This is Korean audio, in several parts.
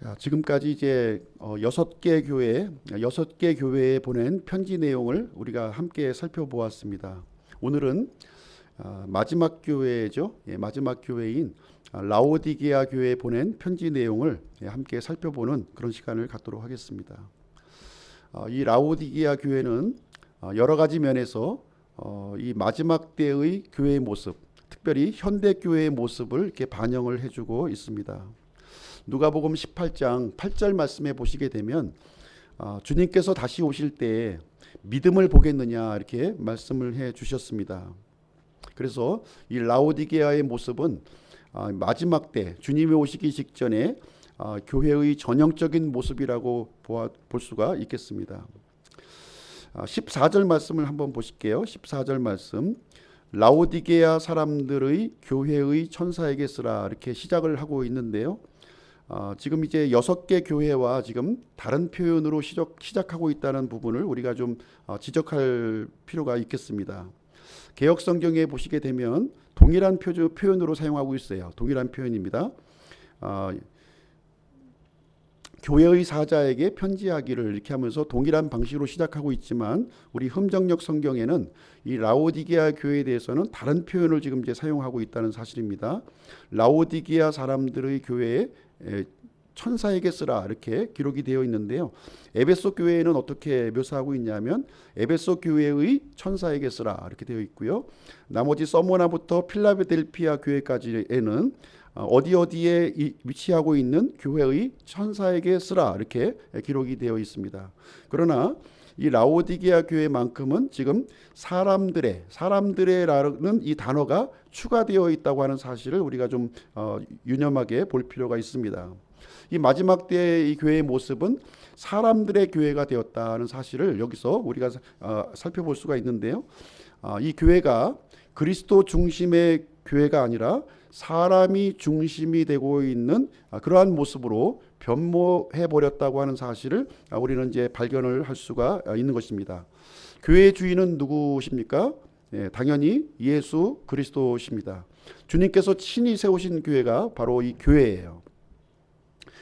자, 지금까지 이제 6개 교회에 보낸 편지 내용을 우리가 함께 살펴보았습니다. 오늘은 마지막 교회죠. 마지막 교회인 라오디게아 교회에 보낸 편지 내용을 함께 살펴보는 그런 시간을 갖도록 하겠습니다. 이 라오디게아 교회는 여러 가지 면에서 이 마지막 때의 교회의 모습, 특별히 현대 교회의 모습을 이렇게 반영을 해주고 있습니다. 누가복음 18장 8절 말씀에 보시게 되면 주님께서 다시 오실 때 믿음을 보겠느냐 이렇게 말씀을 해 주셨습니다. 그래서 이 라오디게아의 모습은 마지막 때 주님이 오시기 직전에 교회의 전형적인 모습이라고 볼 수가 있겠습니다. 14절 말씀을 한번 보실게요. 14절 말씀, 라오디게아 사람들의 교회의 천사에게 쓰라, 이렇게 시작을 하고 있는데요. 지금 이제 6개 교회와 지금 다른 표현으로 시작하고 있다는 부분을 우리가 좀 지적할 필요가 있겠습니다. 개역 성경에 보시게 되면 동일한 표현으로 사용하고 있어요. 동일한 표현입니다. 교회의 사자에게 편지하기를 이렇게 하면서 동일한 방식으로 시작하고 있지만 우리 흠정역 성경에는 이 라오디게아 교회에 대해서는 다른 표현을 지금 이제 사용하고 있다는 사실입니다. 라오디게아 사람들의 교회에 천사에게 쓰라, 이렇게 기록이 되어 있는데요. 에베소 교회에는 어떻게 묘사하고 있냐면 에베소 교회의 천사에게 쓰라, 이렇게 되어 있고요. 나머지 서모나부터 필라델피아 교회까지에는 어디에 위치하고 있는 교회의 천사에게 쓰라, 이렇게 기록이 되어 있습니다. 그러나 이 라오디게아 교회만큼은 지금 사람들의라는 이 단어가 추가되어 있다고 하는 사실을 우리가 좀 유념하게 볼 필요가 있습니다. 이 마지막 때의 이 교회의 모습은 사람들의 교회가 되었다는 사실을 여기서 우리가 살펴볼 수가 있는데요. 이 교회가 그리스도 중심의 교회가 아니라 사람이 중심이 되고 있는 그러한 모습으로 변모해 버렸다고 하는 사실을 우리는 이제 발견을 할 수가 있는 것입니다. 교회의 주인은 누구십니까? 당연히 예수 그리스도십니다. 주님께서 친히 세우신 교회가 바로 이 교회예요.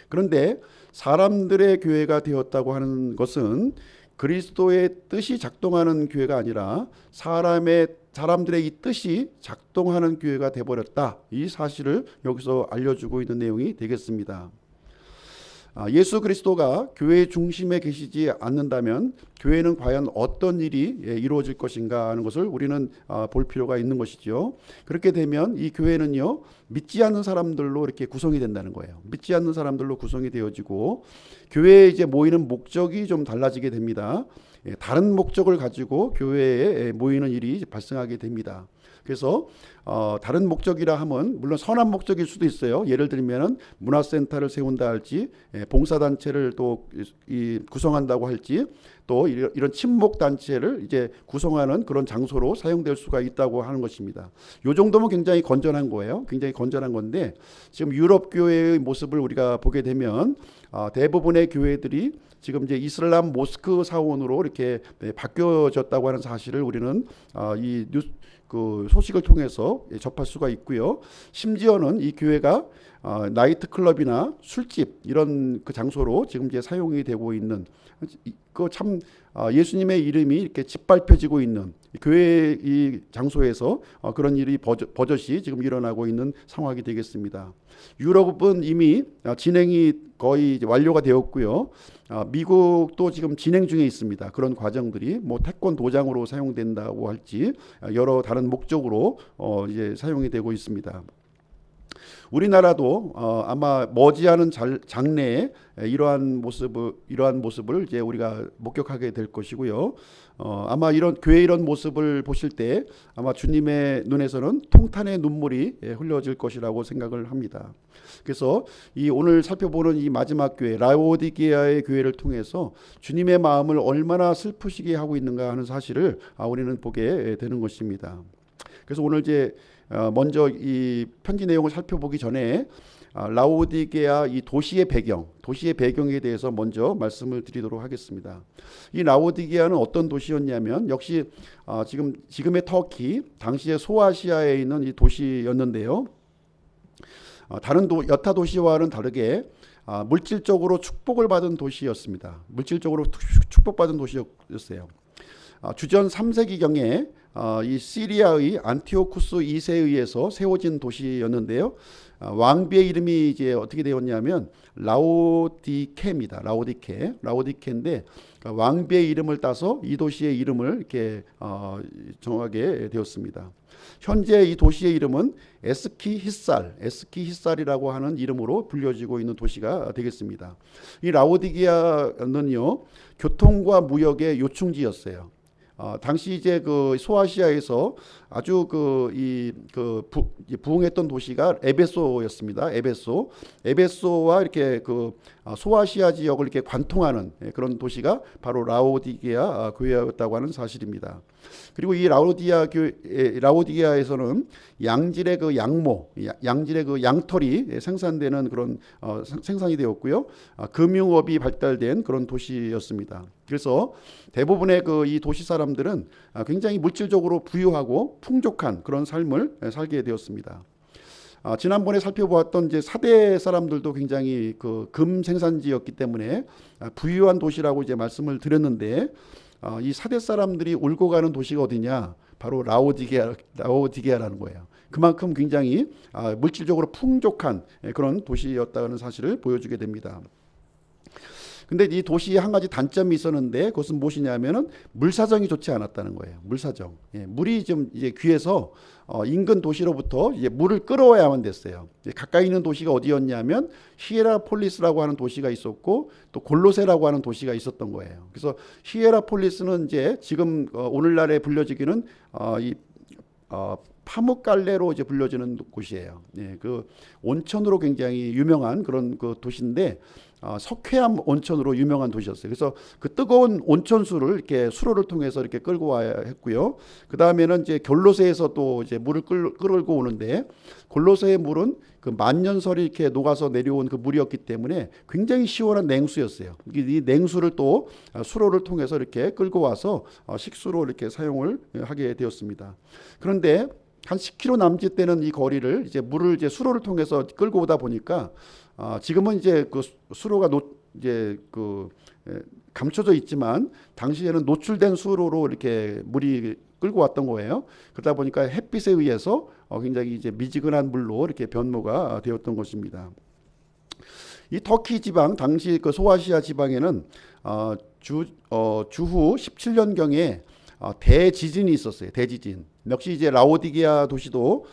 그런데 사람들의 교회가 되었다고 하는 것은 그리스도의 뜻이 작동하는 교회가 아니라 사람들의 이 뜻이 작동하는 교회가 되어버렸다, 이 사실을 여기서 알려주고 있는 내용이 되겠습니다. 예수 그리스도가 교회의 중심에 계시지 않는다면 교회는 과연 어떤 일이 이루어질 것인가 하는 것을 우리는 볼 필요가 있는 것이죠. 그렇게 되면 이 교회는요, 믿지 않는 사람들로 이렇게 구성이 된다는 거예요. 믿지 않는 사람들로 구성이 되어지고 교회에 이제 모이는 목적이 좀 달라지게 됩니다. 다른 목적을 가지고 교회에 모이는 일이 발생하게 됩니다. 그래서 다른 목적이라 하면 물론 선한 목적일 수도 있어요. 예를 들면 문화센터를 세운다 할지, 봉사단체를 또 구성한다고 할지, 또 이런 친목단체를 이제 구성하는 그런 장소로 사용될 수가 있다고 하는 것입니다. 이 정도면 굉장히 건전한 거예요. 굉장히 건전한 건데 지금 유럽 교회의 모습을 우리가 보게 되면 대부분의 교회들이 지금 이제 이슬람 모스크 사원으로 이렇게 바뀌어졌다고 하는 사실을 우리는 이 소식을 통해서 접할 수가 있고요. 심지어는 이 교회가 나이트 클럽이나 술집 이런 그 장소로 지금 이제 사용이 되고 있는, 그 참 예수님의 이름이 이렇게 짓밟혀지고 있는 교회 이 장소에서 그런 일이 버젓이 지금 일어나고 있는 상황이 되겠습니다. 유럽은 이미 진행이 거의 완료가 되었고요. 미국도 지금 진행 중에 있습니다. 그런 과정들이 뭐 태권도장으로 사용된다고 할지 여러 다른 목적으로 이제 사용이 되고 있습니다. 우리나라도 아마 머지않은 장래에 이러한 모습을 이제 우리가 목격하게 될 것이고요. 아마 교회 이런 모습을 보실 때 아마 주님의 눈에서는 통탄의 눈물이 흘려질 것이라고 생각을 합니다. 그래서 이 오늘 살펴보는 이 마지막 교회 라오디게아의 교회를 통해서 주님의 마음을 얼마나 슬프시게 하고 있는가 하는 사실을 우리는 보게 되는 것입니다. 그래서 오늘 이제 먼저 이 편지 내용을 살펴보기 전에 라오디게아 이 도시의 배경에 대해서 먼저 말씀을 드리도록 하겠습니다. 이 라오디게아는 어떤 도시였냐면 역시 지금의 터키, 당시의 소아시아에 있는 이 도시였는데요. 다른 여타 도시와는 다르게 물질적으로 축복을 받은 도시였습니다. 물질적으로 축복받은 도시였어요. 주전 3세기경에 이 시리아의 안티오쿠스 2세에 의해서 세워진 도시였는데요. 왕비의 이름이 이제 어떻게 되었냐면 라오디케입니다. 라오디케인데 왕비의 이름을 따서 이 도시의 이름을 이렇게 정하게 되었습니다. 현재 이 도시의 이름은 에스키히살이라고 하는 이름으로 불려지고 있는 도시가 되겠습니다. 이 라오디게아는요, 교통과 무역의 요충지였어요. 당시 이제 그 소아시아에서 아주 부흥했던 도시가 에베소였습니다. 에베소와 이렇게 소아시아 지역을 이렇게 관통하는 그런 도시가 바로 라오디게아 교회였다고 하는 사실입니다. 그리고 이 라오디게아에서는 양질의 양질의 양털이 생산되는 그런 생산이 되었고요. 금융업이 발달된 그런 도시였습니다. 그래서 대부분의 이 도시 사람들은 굉장히 물질적으로 부유하고 풍족한 그런 삶을 살게 되었습니다. 지난번에 살펴보았던 이제 사대 사람들도 굉장히 금 생산지였기 때문에 부유한 도시라고 이제 말씀을 드렸는데, 이 사대 사람들이 울고 가는 도시가 어디냐? 바로 라오디게아라는 거예요. 그만큼 굉장히 물질적으로 풍족한 그런 도시였다는 사실을 보여주게 됩니다. 근데 이 도시에 한 가지 단점이 있었는데, 그것은 무엇이냐면은 물사정이 좋지 않았다는 거예요. 물사정. 물이 좀 이제 귀해서 인근 도시로부터 이제 물을 끌어와야만 됐어요. 가까이 있는 도시가 어디였냐면 히에라폴리스라고 하는 도시가 있었고, 또 골로세라고 하는 도시가 있었던 거예요. 그래서 히에라폴리스는 이제 지금 오늘날에 불려지기는 파묵갈레로 이제 불려지는 곳이에요. 그 온천으로 굉장히 유명한 그런 도시인데, 석회암 온천으로 유명한 도시였어요. 그래서 그 뜨거운 온천수를 이렇게 수로를 통해서 이렇게 끌고 와야 했고요. 그 다음에는 이제 골로새에서 또 이제 물을 끌고 오는데, 골로새의 물은 그 만년설이 이렇게 녹아서 내려온 그 물이었기 때문에 굉장히 시원한 냉수였어요. 이 냉수를 또 수로를 통해서 이렇게 끌고 와서 식수로 이렇게 사용을 하게 되었습니다. 그런데 한 10km 남짓 되는 이 거리를 이제 물을 이제 수로를 통해서 끌고 오다 보니까, 지금은 이제 그 수로가 감춰져 있지만 당시에는 노출된 수로로 이렇게 물이 끌고 왔던 거예요. 그러다 보니까 햇빛에 의해서 굉장히 이제 미지근한 물로 이렇게 변모가 되었던 것입니다. 이 터키 지방, 당시 그 소아시아 지방에는 주후 17년경에 대지진이 있었어요. 대지진. 역시 이제 라오디게아 도시도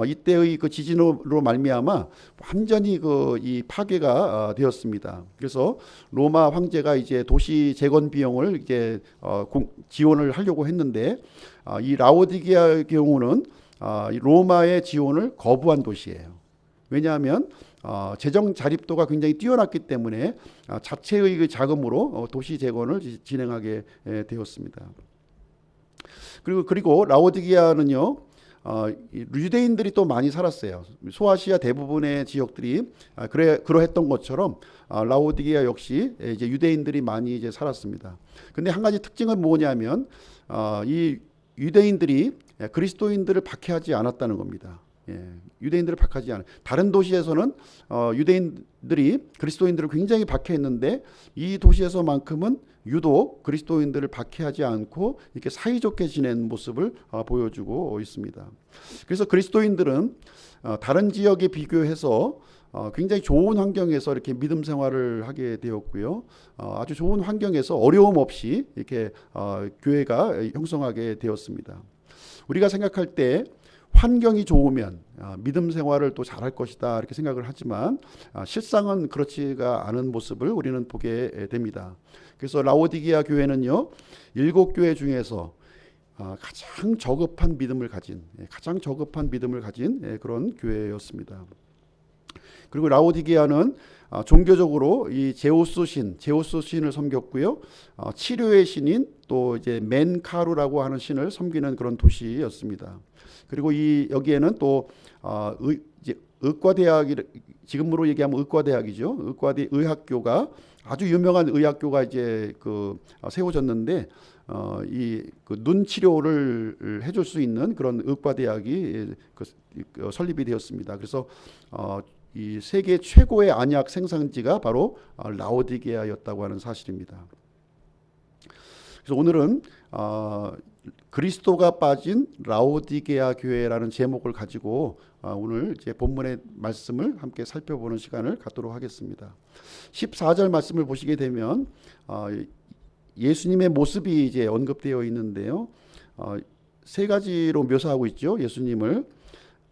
이때의 그 지진으로 말미암아 완전히 이 파괴가 되었습니다. 그래서 로마 황제가 이제 도시 재건 비용을 이제 지원을 하려고 했는데, 이 라오디게아의 경우는 이 로마의 지원을 거부한 도시예요. 왜냐하면 재정 자립도가 굉장히 뛰어났기 때문에 자체의 그 자금으로 도시 재건을 진행하게 되었습니다. 그리고 라오디게아는요, 유대인들이 또 많이 살았어요. 소아시아 대부분의 지역들이 그러했던 것처럼 라오디게아 역시 이제 유대인들이 많이 이제 살았습니다. 근데 한 가지 특징은 뭐냐면 이 유대인들이 그리스도인들을 박해하지 않았다는 겁니다. 유대인들을 박하지 않아요. 다른 도시에서는 유대인들이 그리스도인들을 굉장히 박해했는데, 이 도시에서만큼은 유독 그리스도인들을 박해하지 않고 이렇게 사이좋게 지낸 모습을 보여주고 있습니다. 그래서 그리스도인들은 다른 지역에 비교해서 굉장히 좋은 환경에서 이렇게 믿음 생활을 하게 되었고요. 아주 좋은 환경에서 어려움 없이 이렇게 교회가 형성하게 되었습니다. 우리가 생각할 때 환경이 좋으면 믿음 생활을 또 잘할 것이다 이렇게 생각을 하지만, 실상은 그렇지가 않은 모습을 우리는 보게 됩니다. 그래서 라오디게아 교회는요, 7교회 중에서 가장 저급한 믿음을 가진 그런 교회였습니다. 그리고 라오디게아는 종교적으로 이 제우스 신을 섬겼고요. 치료의 신인 또 이제 멘카루라고 하는 신을 섬기는 그런 도시였습니다. 그리고 여기에는 또 의과대학, 지금으로 얘기하면 의과대학이죠. 의학교가 아주 유명한 의학교가 이제 세워졌는데, 눈 치료를 해줄 수 있는 그런 의과대학이 설립이 되었습니다. 그래서 이 세계 최고의 안약 생산지가 바로 라오디게아였다고 하는 사실입니다. 그래서 오늘은 그리스도가 빠진 라오디게아 교회라는 제목을 가지고 오늘 이제 본문의 말씀을 함께 살펴보는 시간을 갖도록 하겠습니다. 14절 말씀을 보시게 되면 예수님의 모습이 이제 언급되어 있는데요. 세 가지로 묘사하고 있죠. 예수님을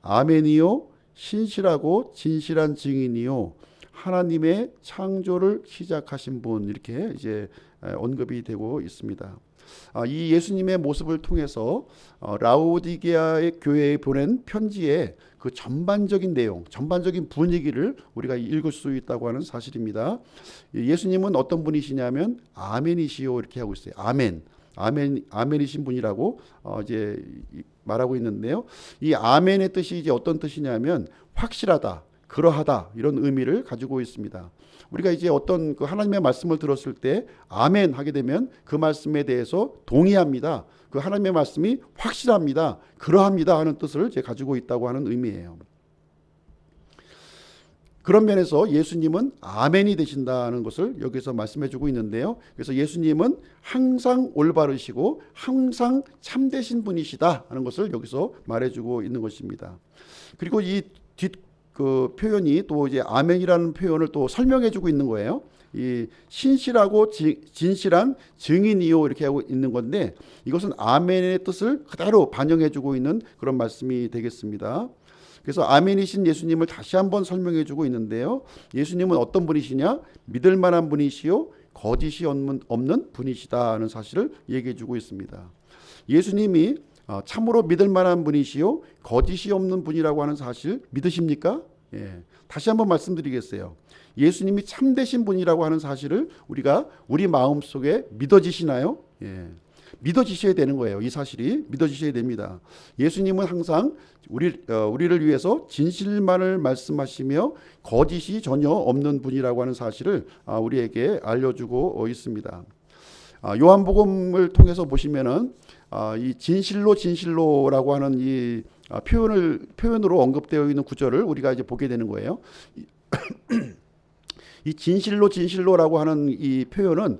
아멘이요, 신실하고 진실한 증인이요, 하나님의 창조를 시작하신 분, 이렇게 이제 언급이 되고 있습니다. 이 예수님의 모습을 통해서 라오디게아의 교회에 보낸 편지의 그 전반적인 내용, 전반적인 분위기를 우리가 읽을 수 있다고 하는 사실입니다. 예수님은 어떤 분이시냐면 아멘이시오 이렇게 하고 있어요. 아멘이신 분이라고 이제 말하고 있는데요. 이 아멘의 뜻이 이제 어떤 뜻이냐면 확실하다, 그러하다 이런 의미를 가지고 있습니다. 우리가 이제 어떤 그 하나님의 말씀을 들었을 때 아멘 하게 되면 그 말씀에 대해서 동의합니다. 그 하나님의 말씀이 확실합니다. 그러합니다 하는 뜻을 이제 가지고 있다고 하는 의미예요. 그런 면에서 예수님은 아멘이 되신다는 것을 여기서 말씀해 주고 있는데요. 그래서 예수님은 항상 올바르시고 항상 참되신 분이시다 하는 것을 여기서 말해 주고 있는 것입니다. 그리고 이 그 표현이 또 이제 아멘이라는 표현을 또 설명해 주고 있는 거예요. 이 신실하고 진실한 증인이요 이렇게 하고 있는 건데 이것은 아멘의 뜻을 그대로 반영해 주고 있는 그런 말씀이 되겠습니다. 그래서 아멘이신 예수님을 다시 한번 설명해 주고 있는데요. 예수님은 어떤 분이시냐? 믿을 만한 분이시요 거짓이 없는 분이시다는 사실을 얘기해 주고 있습니다. 예수님이 참으로 믿을 만한 분이시요 거짓이 없는 분이라고 하는 사실 믿으십니까? 예. 다시 한번 말씀드리겠어요. 예수님이 참되신 분이라고 하는 사실을 우리가 우리 마음속에 믿어지시나요? 예. 믿어지셔야 되는 거예요. 이 사실이 믿어지셔야 됩니다. 예수님은 항상 우리를 위해서 진실만을 말씀하시며 거짓이 전혀 없는 분이라고 하는 사실을 우리에게 알려주고 있습니다. 요한복음을 통해서 보시면은 이 진실로라고 하는 이 표현으로 언급되어 있는 구절을 우리가 이제 보게 되는 거예요. 이 진실로라고 하는 이 표현은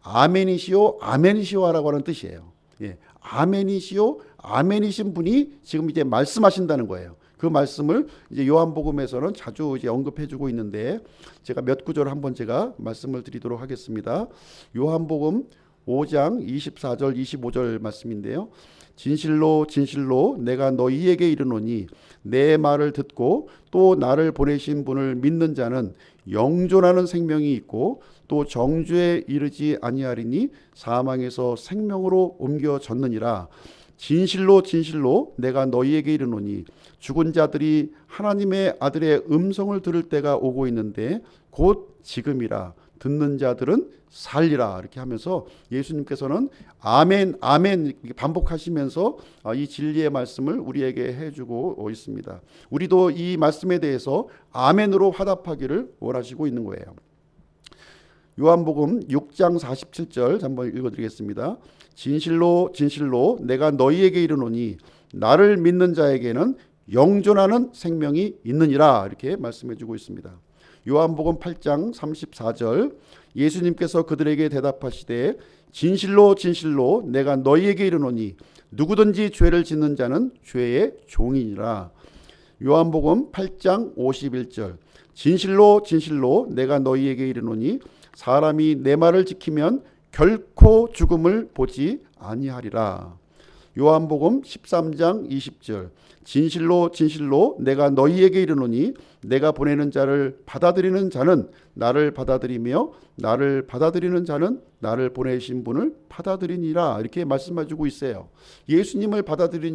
아멘이시오라고 하는 뜻이에요. 예, 아멘이시오, 아멘이신 분이 지금 이제 말씀하신다는 거예요. 그 말씀을 이제 요한복음에서는 자주 이제 언급해주고 있는데 제가 몇 구절 한번 제가 말씀을 드리도록 하겠습니다. 요한복음 5장 24절 25절 말씀인데요. 진실로 내가 너희에게 이르노니 내 말을 듣고 또 나를 보내신 분을 믿는 자는 영존하는 생명이 있고 또 정죄에 이르지 아니하리니 사망에서 생명으로 옮겨졌느니라. 진실로 내가 너희에게 이르노니 죽은 자들이 하나님의 아들의 음성을 들을 때가 오고 있는데 곧 지금이라. 듣는 자들은 살리라. 이렇게 하면서 예수님께서는 아멘 반복하시면서 이 진리의 말씀을 우리에게 해주고 있습니다. 우리도 이 말씀에 대해서 아멘으로 화답하기를 원하시고 있는 거예요. 요한복음 6장 47절 한번 읽어드리겠습니다. 진실로 내가 너희에게 이르노니 나를 믿는 자에게는 영존하는 생명이 있느니라. 이렇게 말씀해주고 있습니다. 요한복음 8장 34절 예수님께서 그들에게 대답하시되 진실로 내가 너희에게 이르노니 누구든지 죄를 짓는 자는 죄의 종이니라. 요한복음 8장 51절 진실로 내가 너희에게 이르노니 사람이 내 말을 지키면 결코 죽음을 보지 아니하리라. 요한복음 13장 20절 진실로 내가 너희에게 이르노니 내가 보내는 자를 받아들이는 자는 나를 받아들이며 나를 받아들이는 자는 나를 보내신 분을 받아들이니라. 이렇게 말씀해주고 있어요. 예수님을 받아들인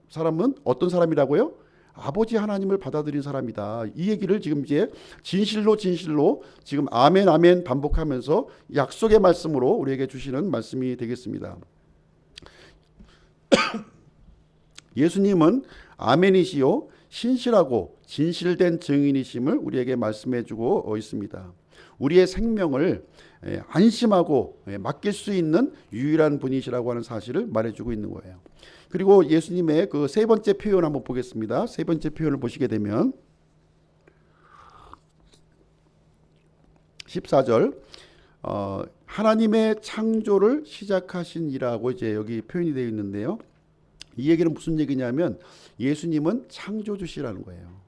사람은 어떤 사람이라고요? 아버지 하나님을 받아들인 사람이다. 이 얘기를 지금 이제 진실로 지금 아멘 반복하면서 약속의 말씀으로 우리에게 주시는 말씀이 되겠습니다. 예수님은 아멘이시요 신실하고 진실된 증인이심을 우리에게 말씀해주고 있습니다. 우리의 생명을 안심하고 맡길 수 있는 유일한 분이시라고 하는 사실을 말해주고 있는 거예요. 그리고 예수님의 그 세 번째 표현 한번 보겠습니다. 세 번째 표현을 보시게 되면 14절 하나님의 창조를 시작하신 이라고 이제 여기 표현이 되어 있는데요. 이 얘기는 무슨 얘기냐면 예수님은 창조주시라는 거예요.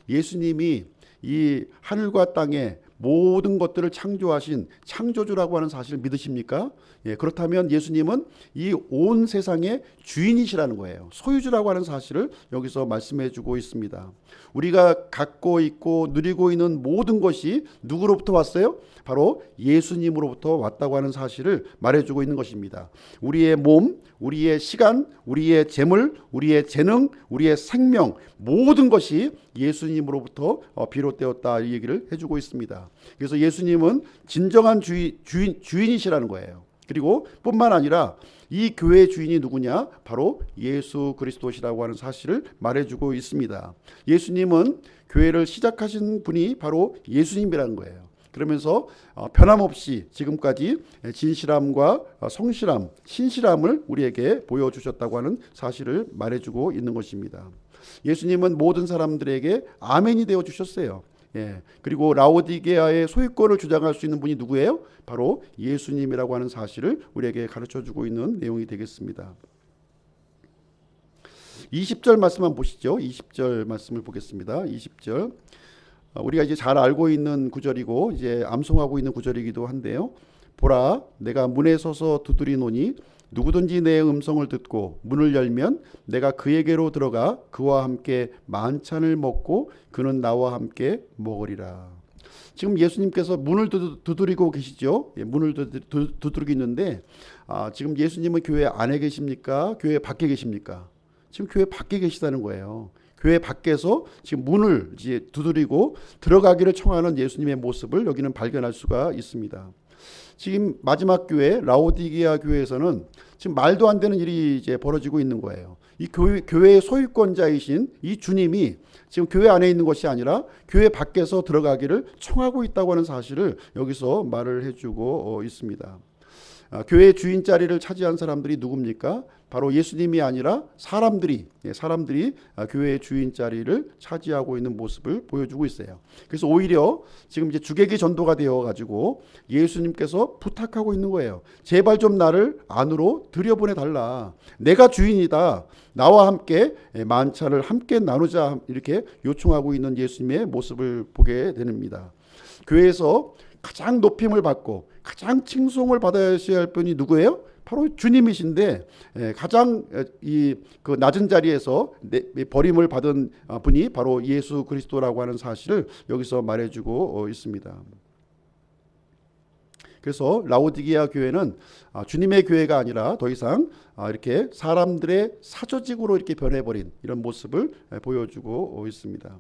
예수님이 이 하늘과 땅에 모든 것들을 창조하신 창조주라고 하는 사실을 믿으십니까? 그렇다면 예수님은 이 온 세상의 주인이시라는 거예요. 소유주라고 하는 사실을 여기서 말씀해 주고 있습니다. 우리가 갖고 있고 누리고 있는 모든 것이 누구로부터 왔어요? 바로 예수님으로부터 왔다고 하는 사실을 말해주고 있는 것입니다. 우리의 몸, 우리의 시간, 우리의 재물, 우리의 재능, 우리의 생명 모든 것이 예수님으로부터 비롯되었다 이 얘기를 해주고 있습니다. 그래서 예수님은 진정한 주인이시라는 거예요. 그리고 뿐만 아니라 이 교회의 주인이 누구냐? 바로 예수 그리스도시라고 하는 사실을 말해주고 있습니다. 예수님은 교회를 시작하신 분이 바로 예수님이라는 거예요. 그러면서 변함없이 지금까지 진실함과 성실함, 신실함을 우리에게 보여주셨다고 하는 사실을 말해주고 있는 것입니다. 예수님은 모든 사람들에게 아멘이 되어 주셨어요. 그리고 라오디게아의 소유권을 주장할 수 있는 분이 누구예요? 바로 예수님이라고 하는 사실을 우리에게 가르쳐주고 있는 내용이 되겠습니다. 20절 말씀만 보시죠. 20절 말씀을 보겠습니다. 20절 우리가 이제 잘 알고 있는 구절이고 이제 암송하고 있는 구절이기도 한데요. 보라, 내가 문에 서서 두드리노니 누구든지 내 음성을 듣고 문을 열면 내가 그에게로 들어가 그와 함께 만찬을 먹고 그는 나와 함께 먹으리라. 지금 예수님께서 문을 두드리고 계시죠. 문을 두드리고 있는데 지금 예수님은 교회 안에 계십니까? 교회 밖에 계십니까? 지금 교회 밖에 계시다는 거예요. 교회 밖에서 지금 문을 이제 두드리고 들어가기를 청하는 예수님의 모습을 여기는 발견할 수가 있습니다. 지금 마지막 교회 라오디게아 교회에서는 지금 말도 안 되는 일이 이제 벌어지고 있는 거예요. 이 교회의 소유권자이신 이 주님이 지금 교회 안에 있는 것이 아니라 교회 밖에서 들어가기를 청하고 있다고 하는 사실을 여기서 말을 해주고 있습니다. 교회의 주인 자리를 차지한 사람들이 누굽니까? 바로 예수님이 아니라 사람들이 교회의 주인 자리를 차지하고 있는 모습을 보여주고 있어요. 그래서 오히려 지금 이제 주객이 전도가 되어 가지고 예수님께서 부탁하고 있는 거예요. 제발 좀 나를 안으로 들여보내 달라. 내가 주인이다. 나와 함께 만찬을 함께 나누자 이렇게 요청하고 있는 예수님의 모습을 보게 됩니다. 교회에서 가장 높임을 받고 가장 칭송을 받아야 할 분이 누구예요? 바로 주님이신데 가장 그 낮은 자리에서 버림을 받은 분이 바로 예수 그리스도라고 하는 사실을 여기서 말해주고 있습니다. 그래서 라오디게아 교회는 주님의 교회가 아니라 더 이상 이렇게 사람들의 사조직으로 이렇게 변해버린 이런 모습을 보여주고 있습니다.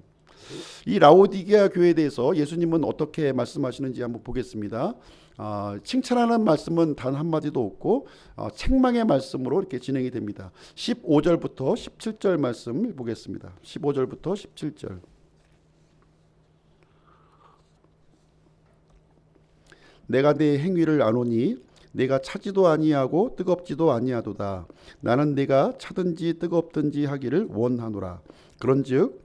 이 라오디게아 교회에 대해서 예수님은 어떻게 말씀하시는지 한번 보겠습니다. 칭찬하는 말씀은 단 한마디도 없고 책망의 말씀으로 이렇게 진행이 됩니다. 15절부터 17절 말씀 보겠습니다. 15절부터 17절. 내가 네 행위를 아노니 내가 차지도 아니하고 뜨겁지도 아니하도다. 나는 네가 차든지 뜨겁든지 하기를 원하노라. 그런즉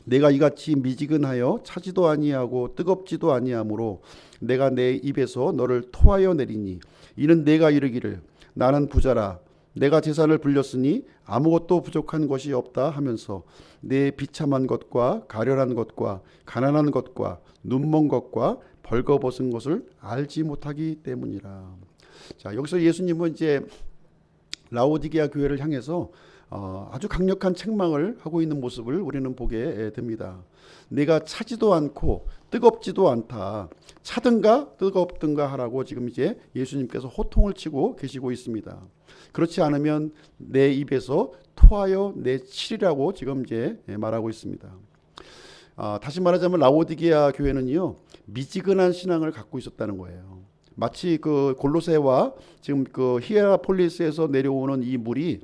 내가 이같이 미지근하여 차지도 아니하고 뜨겁지도 아니하므로 내가 내 입에서 너를 토하여 내리니 이는 내가 이르기를 나는 부자라 내가 재산을 불렸으니 아무것도 부족한 것이 없다 하면서 내 비참한 것과 가련한 것과 가난한 것과 눈먼 것과 벌거벗은 것을 알지 못하기 때문이라. 자, 여기서 예수님은 이제 라오디게아 교회를 향해서 아주 강력한 책망을 하고 있는 모습을 우리는 보게 됩니다. 내가 차지도 않고 뜨겁지도 않다. 차든가 뜨겁든가 하라고 지금 이제 예수님께서 호통을 치고 계시고 있습니다. 그렇지 않으면 내 입에서 토하여 내치리라고 지금 이제 말하고 있습니다. 다시 말하자면 라오디게아 교회는요 미지근한 신앙을 갖고 있었다는 거예요. 마치 그 골로새와 지금 그 히에라폴리스에서 내려오는 이 물이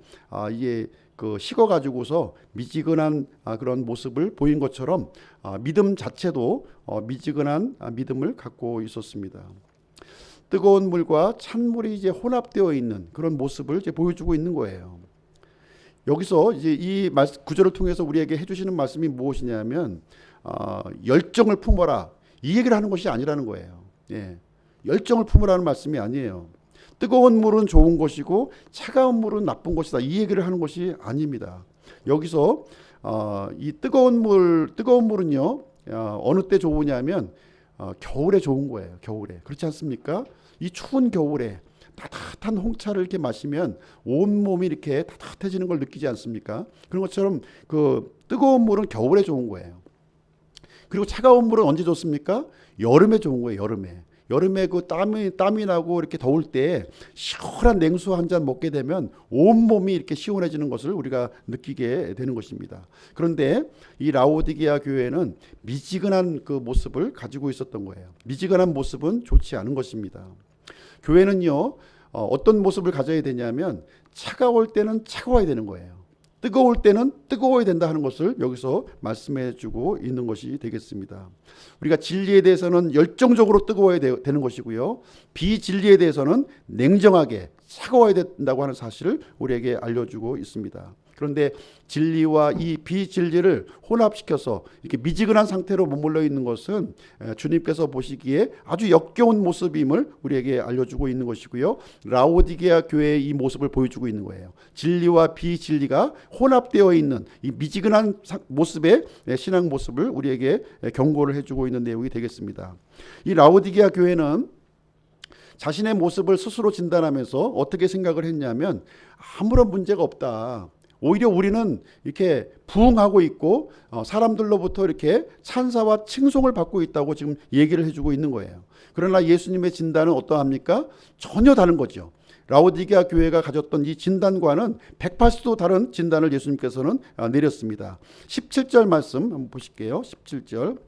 이게 그 식어 가지고서 미지근한 그런 모습을 보인 것처럼 믿음 자체도 미지근한 믿음을 갖고 있었습니다. 뜨거운 물과 찬물이 이제 혼합되어 있는 그런 모습을 이제 보여주고 있는 거예요. 여기서 이제 이 구절을 통해서 우리에게 해주시는 말씀이 무엇이냐면 열정을 품어라. 이 얘기를 하는 것이 아니라는 거예요. 예. 열정을 품으라는 말씀이 아니에요. 뜨거운 물은 좋은 것이고 차가운 물은 나쁜 것이다. 이 얘기를 하는 것이 아닙니다. 여기서 이 뜨거운 물은요, 어느 때 좋으냐면 겨울에 좋은 거예요. 겨울에. 그렇지 않습니까? 이 추운 겨울에 따뜻한 홍차를 이렇게 마시면 온몸이 이렇게 따뜻해지는 걸 느끼지 않습니까? 그런 것처럼 그 뜨거운 물은 겨울에 좋은 거예요. 그리고 차가운 물은 언제 좋습니까? 여름에 좋은 거예요. 여름에 그 땀이 나고 이렇게 더울 때 시원한 냉수 한 잔 먹게 되면 온몸이 이렇게 시원해지는 것을 우리가 느끼게 되는 것입니다. 그런데 이 라오디게아 교회는 미지근한 그 모습을 가지고 있었던 거예요. 미지근한 모습은 좋지 않은 것입니다. 교회는요, 어떤 모습을 가져야 되냐면 차가울 때는 차가워야 되는 거예요. 뜨거울 때는 뜨거워야 된다 하는 것을 여기서 말씀해 주고 있는 것이 되겠습니다. 우리가 진리에 대해서는 열정적으로 뜨거워야 되는 것이고요. 비진리에 대해서는 냉정하게 차가워야 된다고 하는 사실을 우리에게 알려주고 있습니다. 그런데 진리와 이 비진리를 혼합시켜서 이렇게 미지근한 상태로 머물러 있는 것은 주님께서 보시기에 아주 역겨운 모습임을 우리에게 알려주고 있는 것이고요. 라오디게아 교회의 이 모습을 보여주고 있는 거예요. 진리와 비진리가 혼합되어 있는 이 미지근한 모습의 신앙 모습을 우리에게 경고를 해주고 있는 내용이 되겠습니다. 이 라오디게아 교회는 자신의 모습을 스스로 진단하면서 어떻게 생각을 했냐면 아무런 문제가 없다. 오히려 우리는 이렇게 부흥하고 있고 사람들로부터 이렇게 찬사와 칭송을 받고 있다고 지금 얘기를 해주고 있는 거예요. 그러나 예수님의 진단은 어떠합니까? 전혀 다른 거죠. 라오디게아 교회가 가졌던 이 진단과는 180도 다른 진단을 예수님께서는 내렸습니다. 17절 말씀 한번 보실게요. 17절.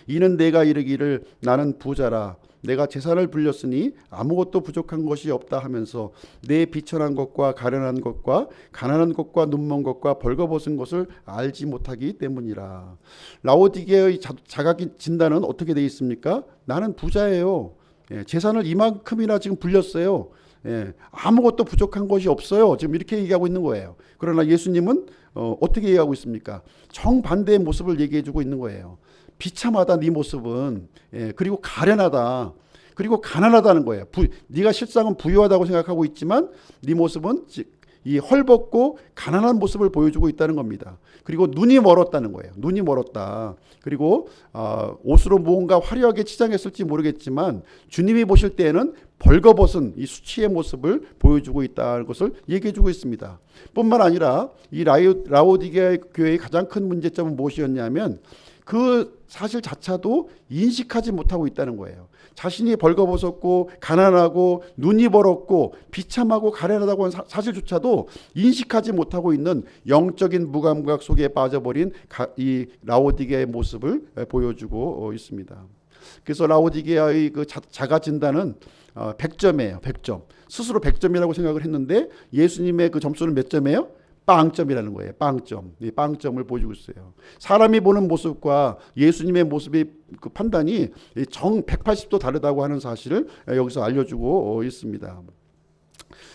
이는 내가 이르기를 나는 부자라 내가 재산을 불렸으니 아무것도 부족한 것이 없다 하면서 내 비천한 것과 가련한 것과 가난한 것과 눈먼 것과 벌거벗은 것을 알지 못하기 때문이라. 라오디게아의 자각 진단은 어떻게 되어 있습니까? 나는 부자예요. 재산을 이만큼이나 지금 불렸어요. 아무것도 부족한 것이 없어요. 지금 이렇게 얘기하고 있는 거예요. 그러나 예수님은 어떻게 얘기하고 있습니까? 정반대의 모습을 얘기해주고 있는 거예요. 비참하다 네 모습은. 그리고 가련하다. 그리고 가난하다는 거예요. 네가 실상은 부유하다고 생각하고 있지만 네 모습은 이 헐벗고 가난한 모습을 보여주고 있다는 겁니다. 그리고 눈이 멀었다는 거예요. 눈이 멀었다. 그리고 옷으로 무언가 화려하게 치장했을지 모르겠지만 주님이 보실 때에는 벌거벗은 이 수치의 모습을 보여주고 있다는 것을 얘기해주고 있습니다. 뿐만 아니라 이 라오디게아 교회의 가장 큰 문제점은 무엇이었냐면 그 사실 자체도 인식하지 못하고 있다는 거예요. 자신이 벌거벗었고 가난하고 눈이 멀었고 비참하고 가련하다고 하는 사실조차도 인식하지 못하고 있는 영적인 무감각 속에 빠져버린 이 라오디게아의 모습을 보여주고 있습니다. 그래서 라오디게아의 그 자가 진단은 100점이에요. 100점. 스스로 100점이라고 생각을 했는데 예수님의 그 점수는 몇 점이에요? 빵점이라는 거예요. 빵점. 이 빵점을 보여주고 있어요. 사람이 보는 모습과 예수님의 모습의 그 판단이 정 180도 다르다고 하는 사실을 여기서 알려주고 있습니다.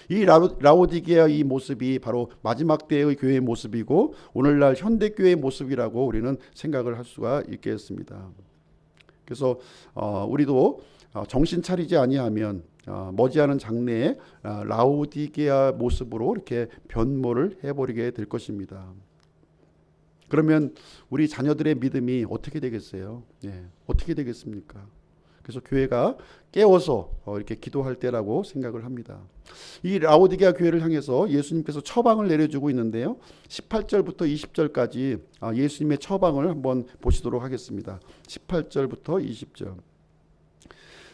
이 라오디게아 이 모습이 바로 마지막 때의 교회의 모습이고 오늘날 현대교회의 모습이라고 우리는 생각을 할 수가 있겠습니다. 그래서 우리도 정신 차리지 아니하면 머지않은 장래에 라오디게아 모습으로 이렇게 변모를 해버리게 될 것입니다. 그러면 우리 자녀들의 믿음이 어떻게 되겠어요? 어떻게 되겠습니까? 그래서 교회가 깨워서 이렇게 기도할 때라고 생각을 합니다. 이 라오디게아 교회를 향해서 예수님께서 처방을 내려주고 있는데요. 18절부터 20절까지 예수님의 처방을 한번 보시도록 하겠습니다. 18절부터 20절.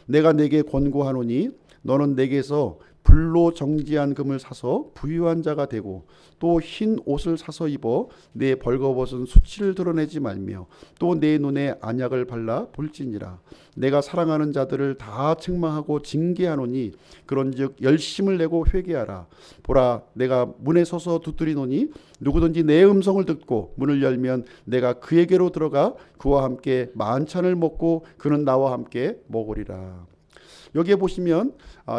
내가 내게 권고하노니 너는 내게서 불로 정지한 금을 사서 부유한 자가 되고 또 흰 옷을 사서 입어 내 벌거벗은 수치를 드러내지 말며 또 내 눈에 안약을 발라 볼지니라. 내가 사랑하는 자들을 다 책망하고 징계하노니 그런즉 열심을 내고 회개하라. 보라 내가 문에 서서 두드리노니 누구든지 내 음성을 듣고 문을 열면 내가 그에게로 들어가 그와 함께 만찬을 먹고 그는 나와 함께 먹으리라. 여기에 보시면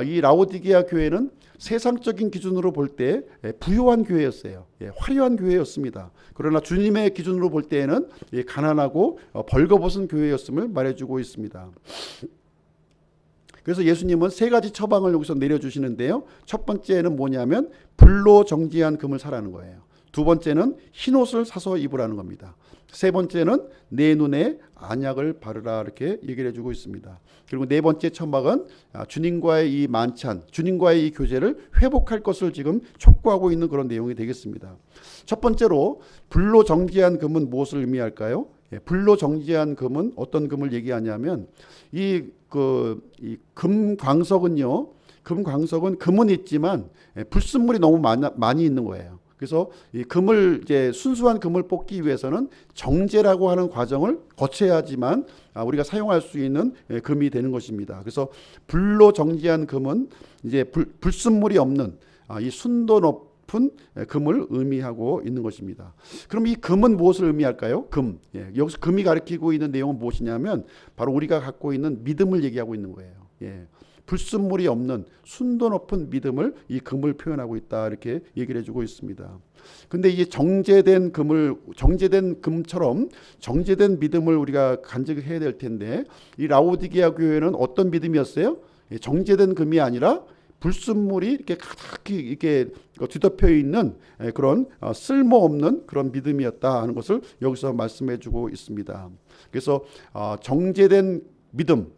이 라오디게아 교회는 세상적인 기준으로 볼 때 부유한 교회였어요. 화려한 교회였습니다. 그러나 주님의 기준으로 볼 때에는 가난하고 벌거벗은 교회였음을 말해주고 있습니다. 그래서 예수님은 세 가지 처방을 여기서 내려주시는데요. 첫 번째는 뭐냐면 불로 정지한 금을 사라는 거예요. 두 번째는 흰옷을 사서 입으라는 겁니다. 세 번째는 내 눈에 안약을 바르라 이렇게 얘기를 해주고 있습니다. 그리고 네 번째 처방은 주님과의 이 만찬, 주님과의 이 교제를 회복할 것을 지금 촉구하고 있는 그런 내용이 되겠습니다. 첫 번째로 불로 정지한 금은 무엇을 의미할까요? 불로 정지한 금은 어떤 금을 얘기하냐면 이 금광석은요, 금광석은 금은 있지만 불순물이 너무 많이 있는 거예요. 그래서 이 금을 이제 순수한 금을 뽑기 위해서는 정제라고 하는 과정을 거쳐야지만 우리가 사용할 수 있는 금이 되는 것입니다. 그래서 불로 정지한 금은 이제 불순물이 없는 이 순도 높은 금을 의미하고 있는 것입니다. 그럼 이 금은 무엇을 의미할까요? 금. 여기서 금이 가리키고 있는 내용은 무엇이냐면 바로 우리가 갖고 있는 믿음을 얘기하고 있는 거예요. 불순물이 없는 순도 높은 믿음을 이 금을 표현하고 있다 이렇게 얘기를 해주고 있습니다. 근데 이게 정제된 금처럼 정제된 믿음을 우리가 간직해야 될 텐데 이 라오디게아 교회는 어떤 믿음이었어요? 정제된 금이 아니라 불순물이 이렇게 가득히 이렇게 뒤덮여 있는 그런 쓸모없는 그런 믿음이었다 하는 것을 여기서 말씀해주고 있습니다. 그래서 정제된 믿음,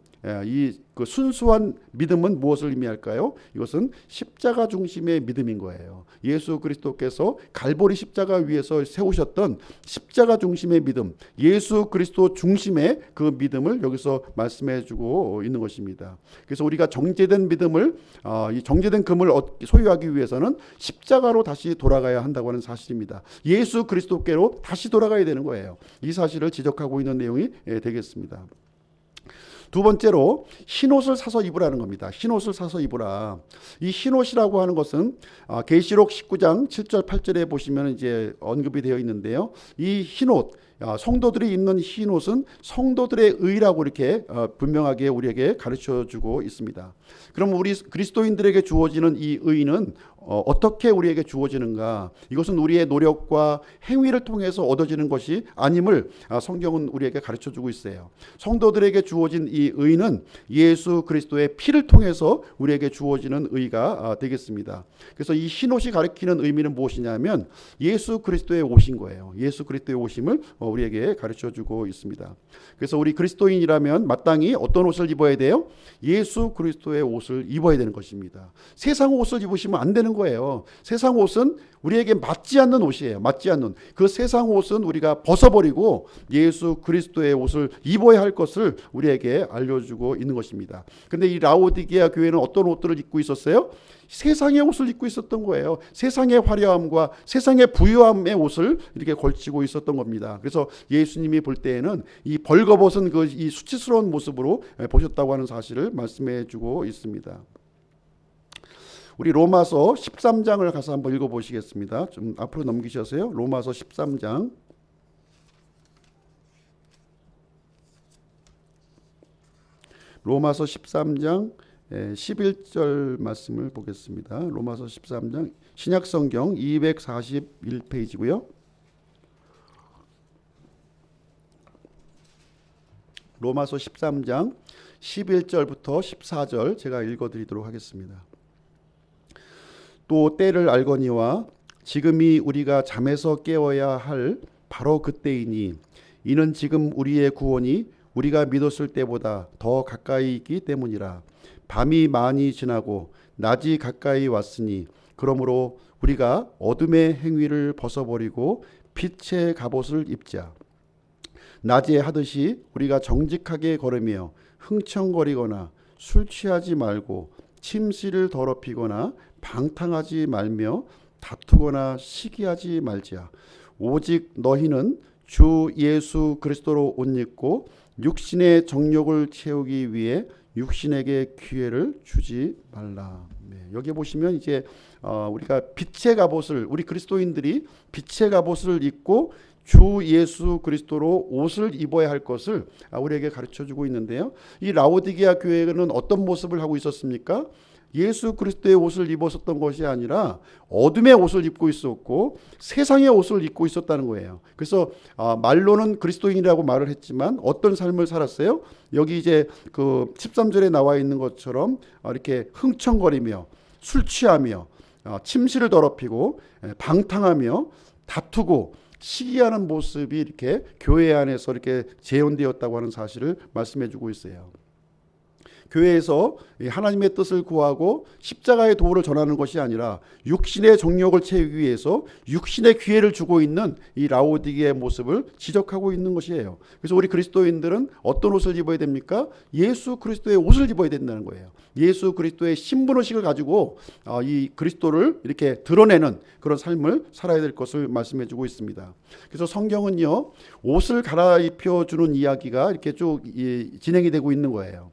이 순수한 믿음은 무엇을 의미할까요? 이것은 십자가 중심의 믿음인 거예요. 예수 그리스도께서 갈보리 십자가 위에서 세우셨던 십자가 중심의 믿음, 예수 그리스도 중심의 그 믿음을 여기서 말씀해주고 있는 것입니다. 그래서 우리가 정제된 믿음을, 이 정제된 금을 소유하기 위해서는 십자가로 다시 돌아가야 한다고 하는 사실입니다. 예수 그리스도께로 다시 돌아가야 되는 거예요. 이 사실을 지적하고 있는 내용이 되겠습니다. 두 번째로 흰옷을 사서 입으라는 겁니다. 흰옷을 사서 입으라. 이 흰옷이라고 하는 것은 계시록 19장 7절 8절에 보시면 이제 언급이 되어 있는데요. 이 흰옷, 성도들이 입는 흰옷은 성도들의 의라고 이렇게 분명하게 우리에게 가르쳐주고 있습니다. 그럼 우리 그리스도인들에게 주어지는 이 의는 어떻게 우리에게 주어지는가? 이것은 우리의 노력과 행위를 통해서 얻어지는 것이 아님을 성경은 우리에게 가르쳐주고 있어요. 성도들에게 주어진 이 의는 예수 그리스도의 피를 통해서 우리에게 주어지는 의가 되겠습니다. 그래서 이 흰옷이 가리키는 의미는 무엇이냐면 예수 그리스도의 옷인 거예요. 예수 그리스도의 옷임을 우리에게 가르쳐주고 있습니다. 그래서 우리 그리스도인이라면 마땅히 어떤 옷을 입어야 돼요? 예수 그리스도의 옷을 입어야 되는 것입니다. 세상 옷을 입으시면 안 되는 거예요. 세상 옷은 우리에게 맞지 않는 옷이에요. 맞지 않는. 그 세상 옷은 우리가 벗어버리고 예수 그리스도의 옷을 입어야 할 것을 우리에게 알려주고 있는 것입니다. 근데 이 라오디게아 교회는 어떤 옷들을 입고 있었어요? 세상의 옷을 입고 있었던 거예요. 세상의 화려함과 세상의 부유함의 옷을 이렇게 걸치고 있었던 겁니다. 그래서 예수님이 볼 때에는 이 벌거벗은 이 수치스러운 모습으로 보셨다고 하는 사실을 말씀해 주고 있습니다. 우리 로마서 13장을 가서 한번 읽어보시겠습니다. 좀 앞으로 넘기셔서요. 로마서 13장. 로마서 13장 11절 말씀을 보겠습니다. 로마서 13장 신약성경 241페이지고요. 로마서 13장 11절부터 14절 제가 읽어드리도록 하겠습니다. 또 때를 알거니와 지금이 우리가 잠에서 깨어야 할 바로 그때이니 이는 지금 우리의 구원이 우리가 믿었을 때보다 더 가까이 있기 때문이라. 밤이 많이 지나고 낮이 가까이 왔으니 그러므로 우리가 어둠의 행위를 벗어버리고 빛의 갑옷을 입자. 낮에 하듯이 우리가 정직하게 걸으며 흥청거리거나 술 취하지 말고 침실을 더럽히거나 방탕하지 말며 다투거나 시기하지 말지야. 오직 너희는 주 예수 그리스도로 옷 입고 육신의 정욕을 채우기 위해 육신에게 기회를 주지 말라. 여기 보시면 이제 우리가 빛의 갑옷을, 우리 그리스도인들이 빛의 갑옷을 입고 주 예수 그리스도로 옷을 입어야 할 것을 우리에게 가르쳐주고 있는데요. 이 라오디게아 교회는 어떤 모습을 하고 있었습니까? 예수 그리스도의 옷을 입었었던 것이 아니라 어둠의 옷을 입고 있었고 세상의 옷을 입고 있었다는 거예요. 그래서 말로는 그리스도인이라고 말을 했지만 어떤 삶을 살았어요? 여기 이제 그 13절에 나와 있는 것처럼 이렇게 흥청거리며 술 취하며 침실을 더럽히고 방탕하며 다투고 시기하는 모습이 이렇게 교회 안에서 이렇게 재현되었다고 하는 사실을 말씀해 주고 있어요. 교회에서 하나님의 뜻을 구하고 십자가의 도를 전하는 것이 아니라 육신의 정욕을 채우기 위해서 육신의 기회를 주고 있는 이 라오디게의 모습을 지적하고 있는 것이에요. 그래서 우리 그리스도인들은 어떤 옷을 입어야 됩니까? 예수 그리스도의 옷을 입어야 된다는 거예요. 예수 그리스도의 신분의식을 가지고 이 그리스도를 이렇게 드러내는 그런 삶을 살아야 될 것을 말씀해 주고 있습니다. 그래서 성경은요, 옷을 갈아입혀 주는 이야기가 이렇게 쭉 진행이 되고 있는 거예요.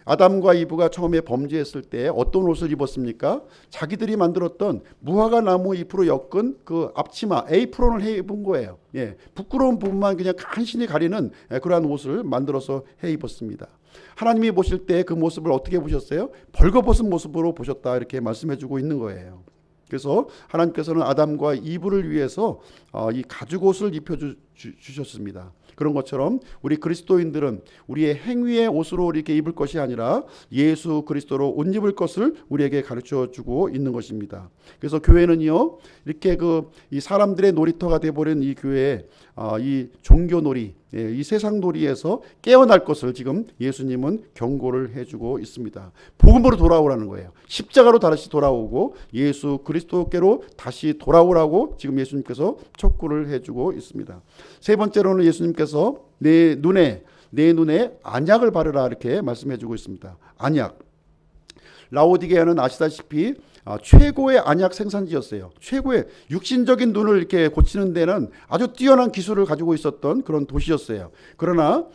아담과 이브가 처음에 범죄했을 때 어떤 옷을 입었습니까? 자기들이 만들었던 무화과 나무 잎으로 엮은 그 앞치마 에이프론을 해 입은 거예요. 부끄러운 부분만 그냥 간신히 가리는 그러한 옷을 만들어서 해 입었습니다. 하나님이 보실 때 그 모습을 어떻게 보셨어요? 벌거벗은 모습으로 보셨다, 이렇게 말씀해 주고 있는 거예요. 그래서 하나님께서는 아담과 이브를 위해서 이 가죽옷을 입혀주셨습니다. 그런 것처럼 우리 그리스도인들은 우리의 행위의 옷으로 이렇게 입을 것이 아니라 예수 그리스도로 옷 입을 것을 우리에게 가르쳐 주고 있는 것입니다. 그래서 교회는요, 이렇게 이 사람들의 놀이터가 되어버린 이 교회에 이 종교놀이, 이 세상 놀이에서 깨어날 것을 지금 예수님은 경고를 해주고 있습니다. 복음으로 돌아오라는 거예요. 십자가로 다시 돌아오고 예수 그리스도께로 다시 돌아오라고 지금 예수님께서 촉구를 해주고 있습니다. 세 번째로는 예수님께서 내 눈에 안약을 바르라, 이렇게 말씀해주고 있습니다. 안약. 라오디게아는 아시다시피 최고의 안약 생산지였어요. 최고의 육신적인 눈을 이렇게 고치는 데는 아주 뛰어난 기술을 가지고 있었던 그런 도시였어요. 그러나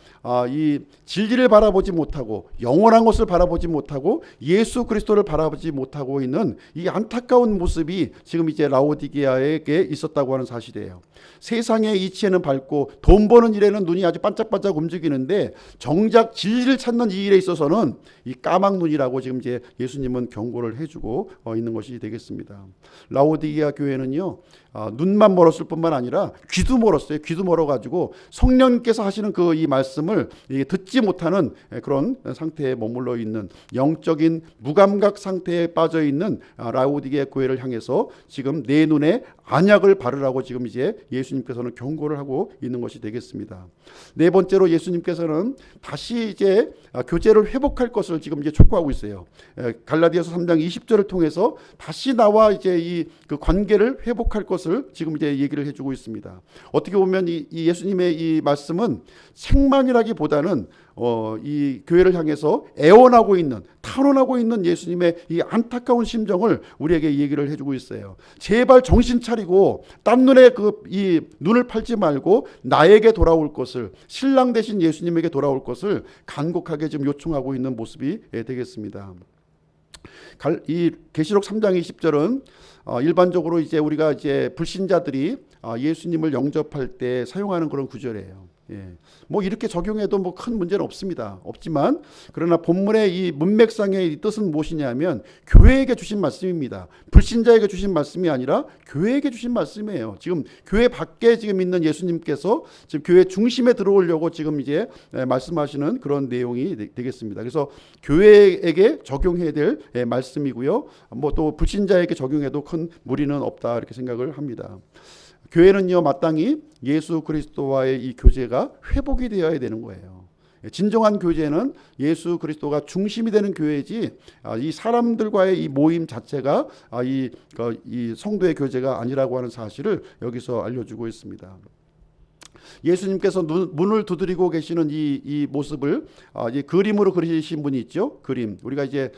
이 진리를 바라보지 못하고 영원한 것을 바라보지 못하고 예수 그리스도를 바라보지 못하고 있는 이 안타까운 모습이 지금 이제 라오디게아에게 있었다고 하는 사실이에요. 세상의 이치에는 밝고 돈 버는 일에는 눈이 아주 반짝반짝 움직이는데 정작 진리를 찾는 이 일에 있어서는 이 까막 눈이라고 지금 이제 예수님은 경고를 해주고 있는 것이 되겠습니다. 라오디게아 교회는요, 눈만 멀었을 뿐만 아니라 귀도 멀었어요. 귀도 멀어가지고 성령님께서 하시는 이 말씀을 듣지 못하는 그런 상태에 머물러 있는 영적인 무감각 상태에 빠져 있는 라오디게아 교회를 향해서 지금 내 눈에 안약을 바르라고 지금 이제 예수님께서는 경고를 하고 있는 것이 되겠습니다. 네 번째로 예수님께서는 다시 이제 교제를 회복할 것을 지금 이제 촉구하고 있어요. 갈라디아서 3장 20절을 통해서 다시 나와 이제 그 관계를 회복할 것을 지금 이제 얘기를 해주고 있습니다. 어떻게 보면 이 예수님의 이 말씀은 책망이라기보다는 이 교회를 향해서 애원하고 있는, 탄원하고 있는 예수님의 이 안타까운 심정을 우리에게 얘기를 해주고 있어요. 제발 정신 차리고 딴 눈에 이 눈을 팔지 말고 나에게 돌아올 것을, 신랑 되신 예수님에게 돌아올 것을 간곡하게 지금 요청하고 있는 모습이 되겠습니다. 이 계시록 3장 20절은 일반적으로 이제 우리가 이제 불신자들이 예수님을 영접할 때 사용하는 그런 구절이에요. 뭐 이렇게 적용해도 뭐 큰 문제는 없지만 그러나 본문의 이 문맥상의 이 뜻은 무엇이냐면 교회에게 주신 말씀입니다. 불신자에게 주신 말씀이 아니라 교회에게 주신 말씀이에요. 지금 교회 밖에 지금 있는 예수님께서 지금 교회 중심에 들어오려고 지금 이제 말씀하시는 그런 내용이 되겠습니다. 그래서 교회에게 적용해야 될 말씀이고요. 뭐 또 불신자에게 적용해도 큰 무리는 없다, 이렇게 생각을 합니다. 교회는요, 마땅히 예수 그리스도와의 이 교제가 회복이 되어야 되는 거예요. 진정한 교제는 예수 그리스도가 중심이 되는 교회지 이 사람들과의 이 모임 자체가 이 성도의 교제가 아니라고 하는 사실을 여기서 알려주고 있습니다. 예수님께서 문을 두드리고 계시는 이 모습을 이제 그림으로 그리신 분이 있죠. 그림. 우리가 이제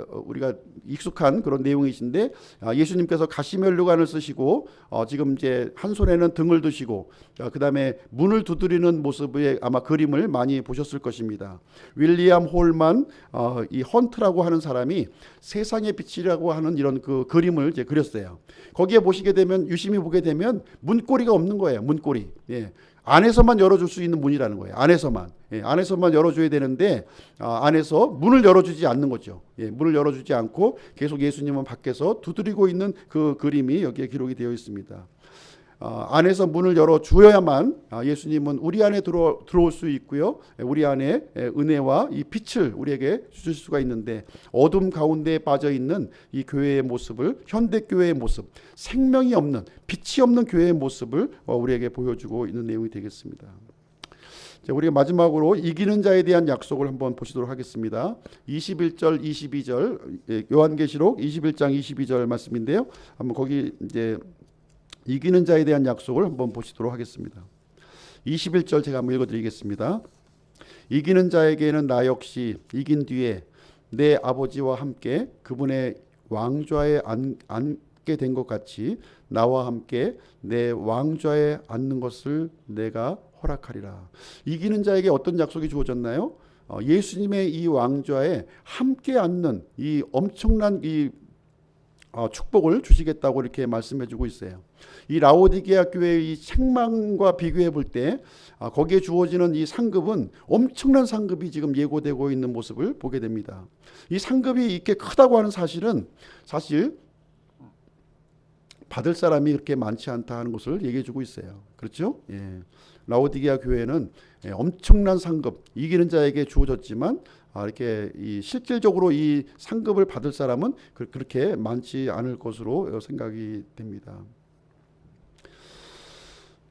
우리가 익숙한 그런 내용이신데, 예수님께서 가시면류관을 쓰시고 지금 이제 한 손에는 등을 드시고 그다음에 문을 두드리는 모습의 아마 그림을 많이 보셨을 것입니다. 윌리엄 홀만 이 헌트라고 하는 사람이 세상의 빛이라고 하는 이런 그 그림을 이제 그렸어요. 거기에 보시게 되면, 유심히 보게 되면 문고리가 없는 거예요. 문고리. 예. 안에서만 열어줄 수 있는 문이라는 거예요. 안에서만. 예, 안에서만 열어줘야 되는데 안에서 문을 열어주지 않는 거죠. 예, 문을 열어주지 않고 계속 예수님은 밖에서 두드리고 있는 그 그림이 여기에 기록이 되어 있습니다. 안에서 문을 열어주어야만 예수님은 우리 안에 들어올 수 있고요. 우리 안에 은혜와 이 빛을 우리에게 주실 수가 있는데, 어둠 가운데에 빠져있는 이 교회의 모습을, 현대교회의 모습, 생명이 없는, 빛이 없는 교회의 모습을 우리에게 보여주고 있는 내용이 되겠습니다. 자, 우리가 마지막으로 이기는 자에 대한 약속을 한번 보시도록 하겠습니다. 21절, 22절, 요한계시록 21장 22절 말씀인데요. 한번 거기 이제 이기는 자에 대한 약속을 한번 보시도록 하겠습니다. 21절 제가 한번 읽어드리겠습니다. 이기는 자에게는 나 역시 이긴 뒤에 내 아버지와 함께 그분의 왕좌에 앉게 된 것 같이 나와 함께 내 왕좌에 앉는 것을 내가 허락하리라. 이기는 자에게 어떤 약속이 주어졌나요? 예수님의 이 왕좌에 함께 앉는 이 엄청난 이 축복을 주시겠다고 이렇게 말씀해주고 있어요. 이 라오디게아 교회의 이 책망과 비교해 볼 때 거기에 주어지는 이 상급은 엄청난 상급이 지금 예고되고 있는 모습을 보게 됩니다. 이 상급이 이렇게 크다고 하는 사실은 사실 받을 사람이 그렇게 많지 않다 하는 것을 얘기해주고 있어요. 그렇죠? 예. 라오디게아 교회는 엄청난 상급, 이기는 자에게 주어졌지만 이렇게 실질적으로 이 상급을 받을 사람은 그렇게 많지 않을 것으로 생각이 됩니다.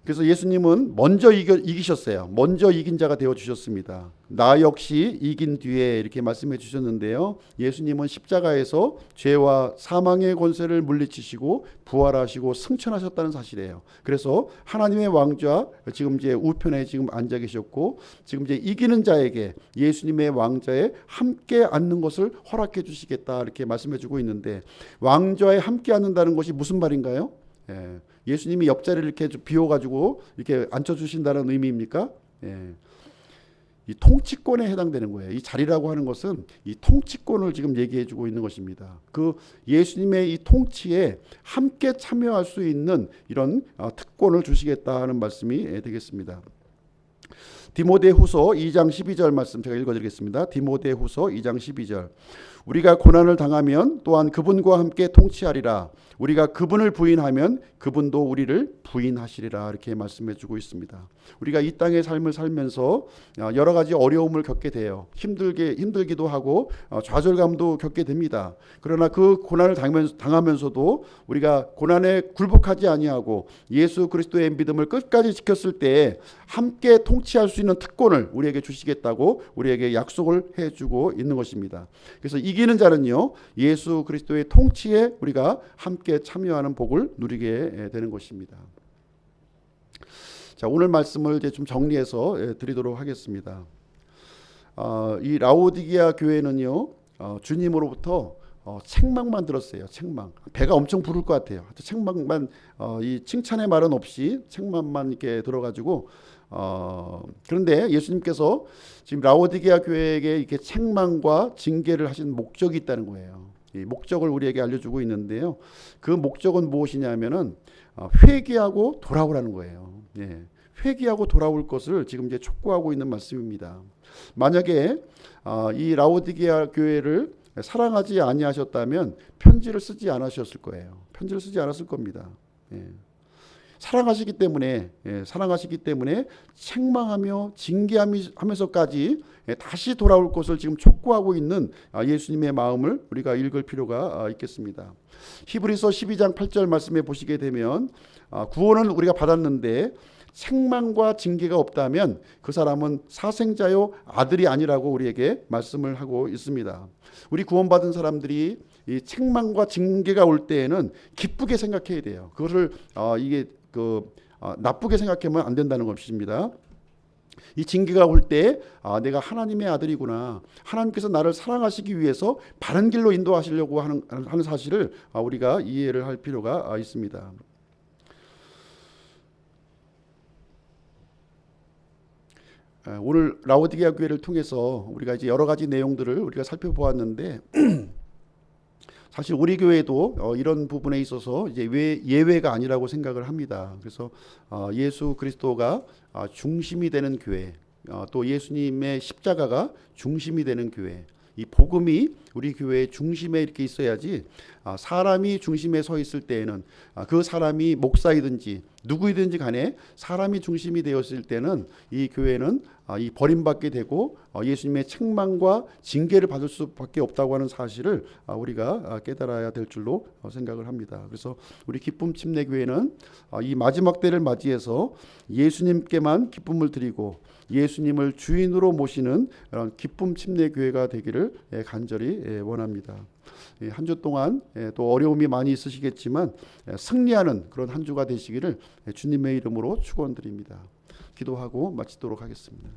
그래서 예수님은 먼저 이기셨어요. 먼저 이긴 자가 되어주셨습니다. 나 역시 이긴 뒤에 이렇게 말씀해 주셨는데요. 예수님은 십자가에서 죄와 사망의 권세를 물리치시고 부활하시고 승천하셨다는 사실이에요. 그래서 하나님의 왕좌 지금 이제 우편에 지금 앉아 계셨고, 지금 이제 이기는 자에게 예수님의 왕좌에 함께 앉는 것을 허락해 주시겠다 이렇게 말씀해 주고 있는데, 왕좌에 함께 앉는다는 것이 무슨 말인가요? 예수님이 옆자리를 이렇게 비워가지고 이렇게 앉혀주신다는 의미입니까? 이 통치권에 해당되는 거예요. 이 자리라고 하는 것은 이 통치권을 지금 얘기해주고 있는 것입니다. 그 예수님의 이 통치에 함께 참여할 수 있는 이런 특권을 주시겠다 하는 말씀이 되겠습니다. 디모데후서 2장 12절 말씀 제가 읽어드리겠습니다. 디모데후서 2장 12절. 우리가 고난을 당하면 또한 그분과 함께 통치하리라. 우리가 그분을 부인하면 그분도 우리를 부인하시리라. 이렇게 말씀해주고 있습니다. 우리가 이 땅의 삶을 살면서 여러 가지 어려움을 겪게 돼요. 힘들기도 하고 좌절감도 겪게 됩니다. 그러나 그 고난을 당하면서도 우리가 고난에 굴복하지 아니하고 예수 그리스도의 믿음을 끝까지 지켰을 때 함께 통치할 수 있는 특권을 우리에게 주시겠다고 우리에게 약속을 해주고 있는 것입니다. 그래서 이기는 자는요, 예수 그리스도의 통치에 우리가 함께 참여하는 복을 누리게 되는 것입니다. 자, 오늘 말씀을 이제 좀 정리해서 드리도록 하겠습니다. 이 라오디게아 교회는요, 주님으로부터 책망만 들었어요. 책망. 배가 엄청 부를 것 같아요. 책망만, 이 칭찬의 말은 없이 책망만 이렇게 들어가지고, 그런데 예수님께서 지금 라오디게아 교회에게 이렇게 책망과 징계를 하신 목적이 있다는 거예요. 이 목적을 우리에게 알려주고 있는데요. 그 목적은 무엇이냐면은 회개하고 돌아오라는 거예요. 예. 회개하고 돌아올 것을 지금 이제 촉구하고 있는 말씀입니다. 만약에 이 라오디게아 교회를 사랑하지 아니하셨다면 편지를 쓰지 않으셨을 거예요. 편지를 쓰지 않았을 겁니다. 예. 사랑하시기 때문에 책망하며 징계하면서까지 다시 돌아올 것을 지금 촉구하고 있는 예수님의 마음을 우리가 읽을 필요가 있겠습니다. 히브리서 12장 8절 말씀에 보시게 되면 구원은 우리가 받았는데 책망과 징계가 없다면 그 사람은 사생자요 아들이 아니라고 우리에게 말씀을 하고 있습니다. 우리 구원받은 사람들이 이 책망과 징계가 올 때에는 기쁘게 생각해야 돼요. 그것을 이게 나쁘게 생각하면 안 된다는 것입니다. 이 징계가 올 때 내가 하나님의 아들이구나. 하나님께서 나를 사랑하시기 위해서 바른 길로 인도하시려고 하는 사실을 우리가 이해를 할 필요가 있습니다. 오늘 라오디게아 교회를 통해서 우리가 이제 여러 가지 내용들을 우리가 살펴보았는데 사실 우리 교회도 이런 부분에 있어서 이제 예외가 아니라고 생각을 합니다. 그래서 예수 그리스도가 중심이 되는 교회, 또 예수님의 십자가가 중심이 되는 교회, 이 복음이 우리 교회의 중심에 이렇게 있어야지 사람이 중심에 서 있을 때에는 그 사람이 목사이든지 누구이든지 간에 사람이 중심이 되었을 때는 이 교회는 이 버림받게 되고 예수님의 책망과 징계를 받을 수밖에 없다고 하는 사실을 우리가 깨달아야 될 줄로 생각을 합니다. 그래서 우리 기쁨 침례교회는 이 마지막 때를 맞이해서 예수님께만 기쁨을 드리고 예수님을 주인으로 모시는 그런 기쁨 침례교회가 되기를 간절히 원합니다. 한 주 동안 또 어려움이 많이 있으시겠지만 승리하는 그런 한 주가 되시기를 주님의 이름으로 축원드립니다. 기도하고 마치도록 하겠습니다.